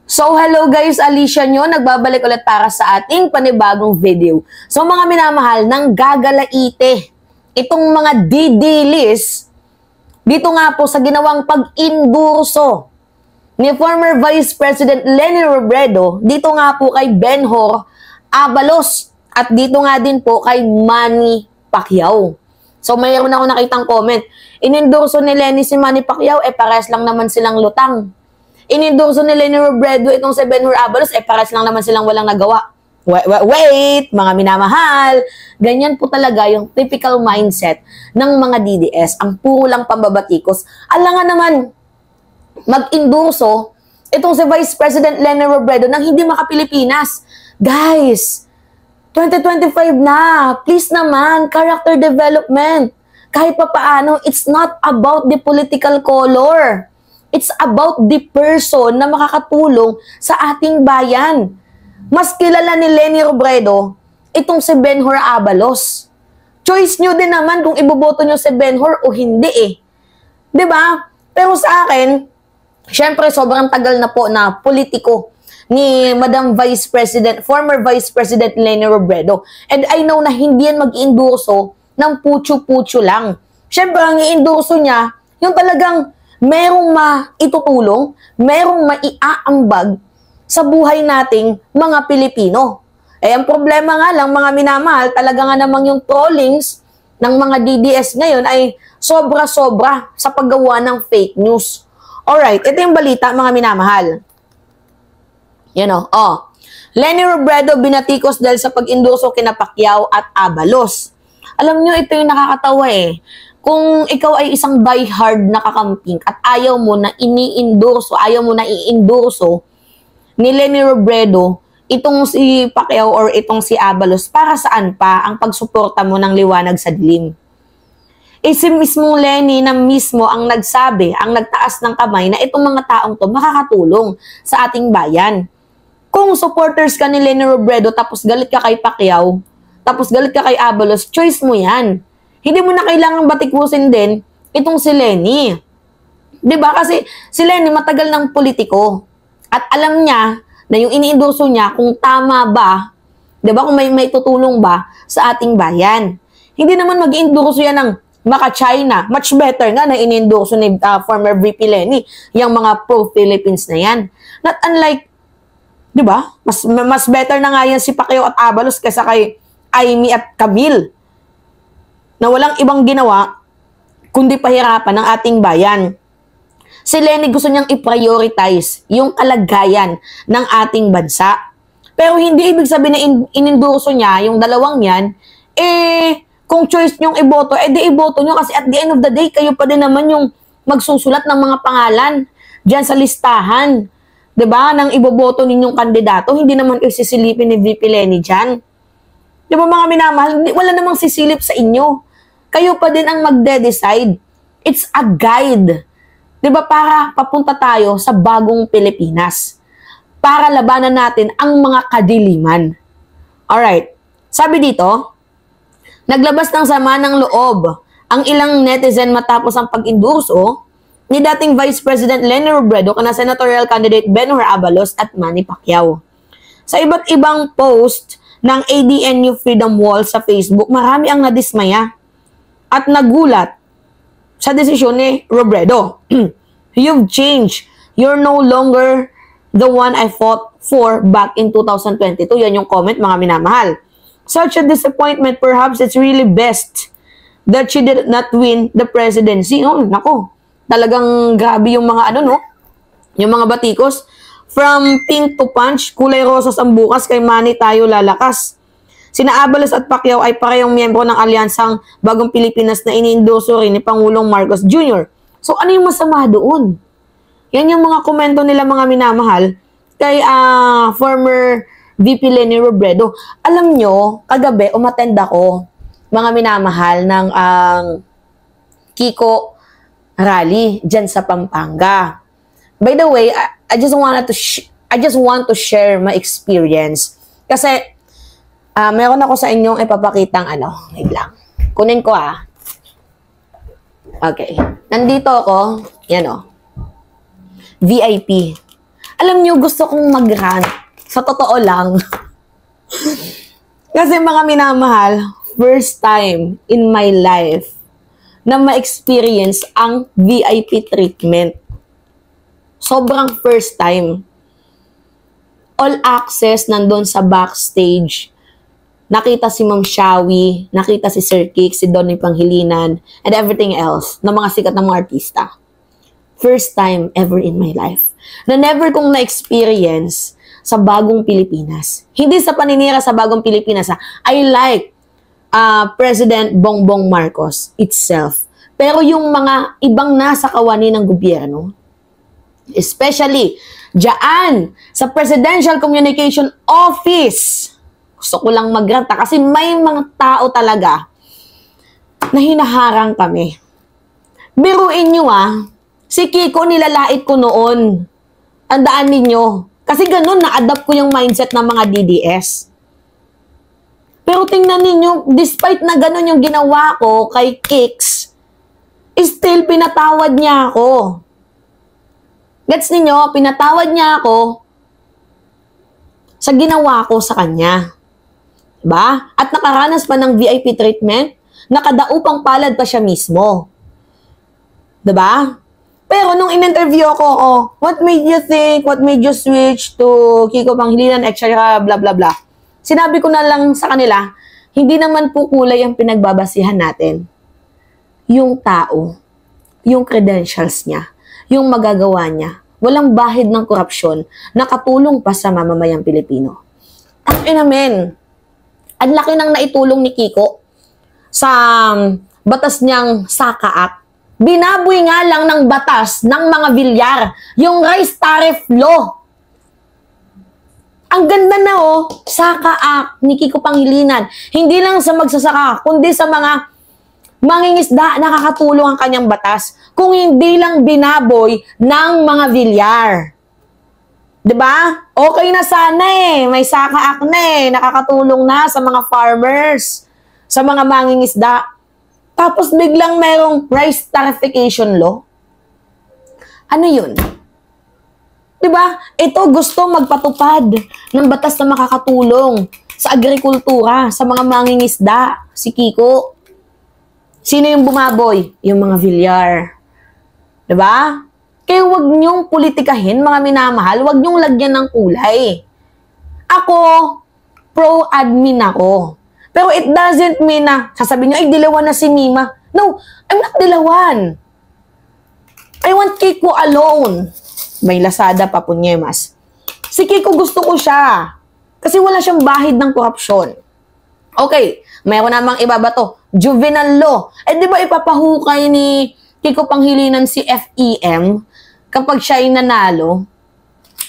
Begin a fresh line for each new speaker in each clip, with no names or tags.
So, hello guys, Alicia nyo, nagbabalik ulit para sa ating panibagong video. So, mga minamahal, nang gagalaite, itong mga didilis, dito nga po sa ginawang pag-indurso ni former Vice President Leni Robredo, dito nga po kay Benhur Abalos, at dito nga din po kay Manny Pacquiao. So, mayroon ako nakitang comment, inendorso ni Leni si Manny Pacquiao, pares lang naman silang lutang. Inendorso ni Leni Robredo itong si Benhur Abalos, pares lang naman silang walang nagawa. Wait, mga minamahal. Ganyan po talaga yung typical mindset ng mga DDS. Ang puro lang pambabatikos. Alangan naman, mag-endorso itong si Vice President Leni Robredo nang hindi maka-Pilipinas. Guys, 2025 na. Please naman, character development. Kahit pa paano, it's not about the political color. It's about the person na makakatulong sa ating bayan. Mas kilala ni Leni Robredo itong si Benhur Abalos. Choice nyo din naman kung iboboto nyo si Benhur o hindi eh. 'Di ba? Pero sa akin, syempre sobrang tagal na po na politiko ni Madam Vice President, former Vice President Leni Robredo. And I know na hindi yan mag-endorso ng putyo-putyo lang. Syempre ang i-endorso niya, yung talagang merong maitutulong, merong maiaambag sa buhay nating mga Pilipino. Ang problema nga lang, mga minamahal, talaga nga namang yung trollings ng mga DDS ngayon ay sobra-sobra sa paggawa ng fake news. Alright, ito yung balita, mga minamahal. Leni Robredo binatikos dahil sa pag-endorso kina Pacquiao at Abalos. Alam nyo, ito yung nakakatawa eh. Kung ikaw ay isang diehard na kakamping at ayaw mo na ini-endorso, ayaw mo na i-endorso ni Leni Robredo, itong si Pacquiao or itong si Abalos, para saan pa ang pagsuporta mo ng liwanag sa dilim? Si mismong Leni na mismo ang nagsabi, ang nagtaas ng kamay na itong mga taong to makakatulong sa ating bayan. Kung supporters ka ni Leni Robredo tapos galit ka kay Pacquiao, tapos galit ka kay Abalos, choice mo yan. Hindi mo na kailangang batikusin din itong si Leni. 'Di ba? Kasi si Leni matagal ng politiko. At alam niya na yung ini-endorso niya kung tama ba, 'di ba? Kung may tutulong ba sa ating bayan. Hindi naman mag-endorso yan ng maka-China. Much better nga na ini-endorso ni former VP Leni yung mga pro-Philippines na yan. Not unlike, 'di ba? Mas better na nga yan si Pacquiao at Abalos kaysa kay Amy at Camille, na walang ibang ginawa kundi pahirapan ng ating bayan. Si Leni gusto niyang i-prioritize yung kalagayan ng ating bansa. Pero hindi ibig sabihin na inendorso niya yung dalawang yan, kung choice niyong iboto, di iboto niyo kasi at the end of the day, kayo pa din naman yung magsusulat ng mga pangalan dyan sa listahan. 'Di ba? Nang iboboto ninyong kandidato, hindi naman kayo sisilipin ni VP Leni dyan. 'Di ba mga minamahal? Wala namang sisilip sa inyo. Kayo pa din ang magde-decide. It's a guide. 'Di ba, para papunta tayo sa bagong Pilipinas. Para labanan natin ang mga kadiliman. Alright. Sabi dito, naglabas ng sama ng loob ang ilang netizen matapos ang pag-endorso ni dating Vice President Leni Robredo kana senatorial candidate Benhur Abalos at Manny Pacquiao. Sa iba't ibang post ng ADNU Freedom Wall sa Facebook, marami ang nadismaya at nagulat sa desisyon ni Robredo. You've changed. You're no longer the one I fought for back in 2022. Yan yung comment, mga minamahal. Such a disappointment. Perhaps it's really best that she did not win the presidency. Oh, nako. Talagang grabe yung mga yung mga batikos. From pink to punch, kulay rosas ang bukas, kay Manny tayo lalakas. Sina Abalos at Pacquiao ay parehong miyembro ng alyansang Bagong Pilipinas na iniendorso rin ni Pangulong Marcos Jr. So, ano yung masama doon? Yan yung mga komento nila, mga minamahal, kay former VP Leni Robredo. Alam nyo, kagabi, umattend ako, mga minamahal, ng Kiko rally dyan sa Pampanga. By the way, I just want to share my experience. Kasi, meron ako sa inyong ipapakitang wait lang. Kunin ko Okay. Nandito ako, yan VIP. Alam nyo, gusto kong mag-rant. Sa totoo lang. Kasi mga minamahal, first time in my life na ma-experience ang VIP treatment. Sobrang first time. All access nandun sa backstage. Nakita si Ma'am Shawi, nakita si Sir Kik, si Donnie Panghilinan, and everything else na mga sikat na mga artista. First time ever in my life na never kong na-experience sa Bagong Pilipinas. Hindi sa paninira sa Bagong Pilipinas. I like President Bongbong Marcos itself. Pero yung mga ibang nasa kawani ng gobyerno, especially diyan sa Presidential Communication Office, gusto ko lang magranta kasi may mga tao talaga na hinaharang kami. Biruin nyo si Kiko nilalait ko noon. Tandaan ninyo. Kasi ganun, na-adapt ko yung mindset ng mga DDS. Pero tingnan ninyo, despite na ganun yung ginawa ko kay Kicks, still pinatawad niya ako. Gets ninyo? Pinatawad niya ako sa ginawa ko sa kanya. Diba? At nakaranas pa ng VIP treatment, nakadaupang palad pa siya mismo. Diba? Pero nung in-interview ako, what made you think, what made you switch to Kiko Panghilinan, etc. blah blah blah. Sinabi ko na lang sa kanila, hindi naman po kulay ang pinagbabasihan natin. Yung tao, yung credentials niya, yung magagawa niya, walang bahid ng korupsyon, nakatulong pa sa mamamayang Pilipino. Namin, ang laki nang naitulong ni Kiko sa batas niyang Saka Act. Binaboy nga lang ng batas ng mga Villar, yung rice tariff law. Ang ganda na Saka Act ni Kiko Panghilinan. Hindi lang sa magsasaka, kundi sa mga mangingisda nakakatulong ang kanyang batas. Kung hindi lang binaboy ng mga Villar. Diba? Okay na sana may Saka Act na nakakatulong na sa mga farmers, sa mga mangingisda. Tapos biglang merong rice tariffication law. Ano yun? Diba? Ito gusto magpatupad ng batas na makakatulong sa agrikultura, sa mga mangingisda, si Kiko. Sino yung bumaboy? Yung mga Villar. Diba? Kaya huwag niyong politikahin, mga minamahal, huwag niyong lagyan ng kulay. Ako, pro-admin ako. Pero it doesn't mean na sasabihin nyo, ay, dilawan na si Mima. No, I'm not dilawan. I want Kiko alone. May Lazada pa po Nyemas. Si Kiko gusto ko siya. Kasi wala siyang bahid ng korupsyon. Okay, mayroon namang iba ba to? Juvenile law. Di ba ipapahukay ni Kiko Panghilinan si FEM kapag siya ay nanalo?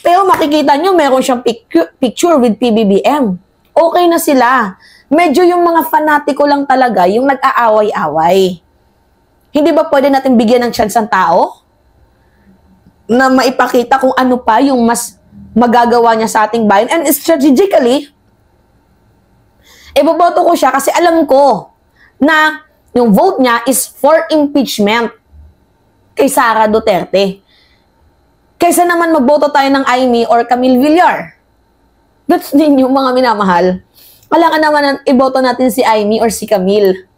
Pero makikita nyo, meron siyang picture with PBBM. Okay na sila. Medyo yung mga fanatiko lang talaga, yung nag-aaway-away. Hindi ba pwede natin bigyan ng chance ang tao? Na maipakita kung ano pa yung mas magagawa niya sa ating bayan. And strategically, iboboto ko siya kasi alam ko na yung vote niya is for impeachment kay Sara Duterte. Kaysa naman magboto tayo ng Amy or Camille Villar. That's din yung mga minamahal. Kailangan naman iboto natin si Amy or si Camille.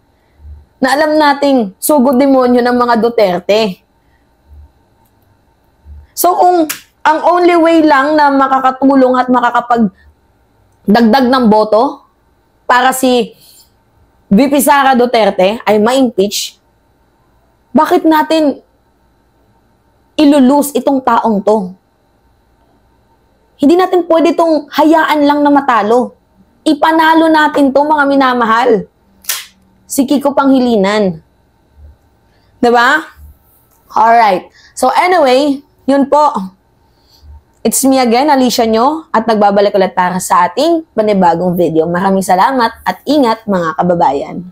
Na alam nating sugod demonyo ng mga Duterte. So kung ang only way lang na makakatulong at makakapagdagdag ng boto para si VP Sara Duterte ay ma-impeach, bakit natin ilulus itong taong to? Hindi natin pwede itong hayaan lang na matalo. Ipanalo natin to mga minamahal. Si Kiko Panghilinan. Diba? Alright. So anyway, yun po. It's me again, Alicia Nyo, at nagbabalik ulit para sa ating panibagong video. Maraming salamat at ingat mga kababayan.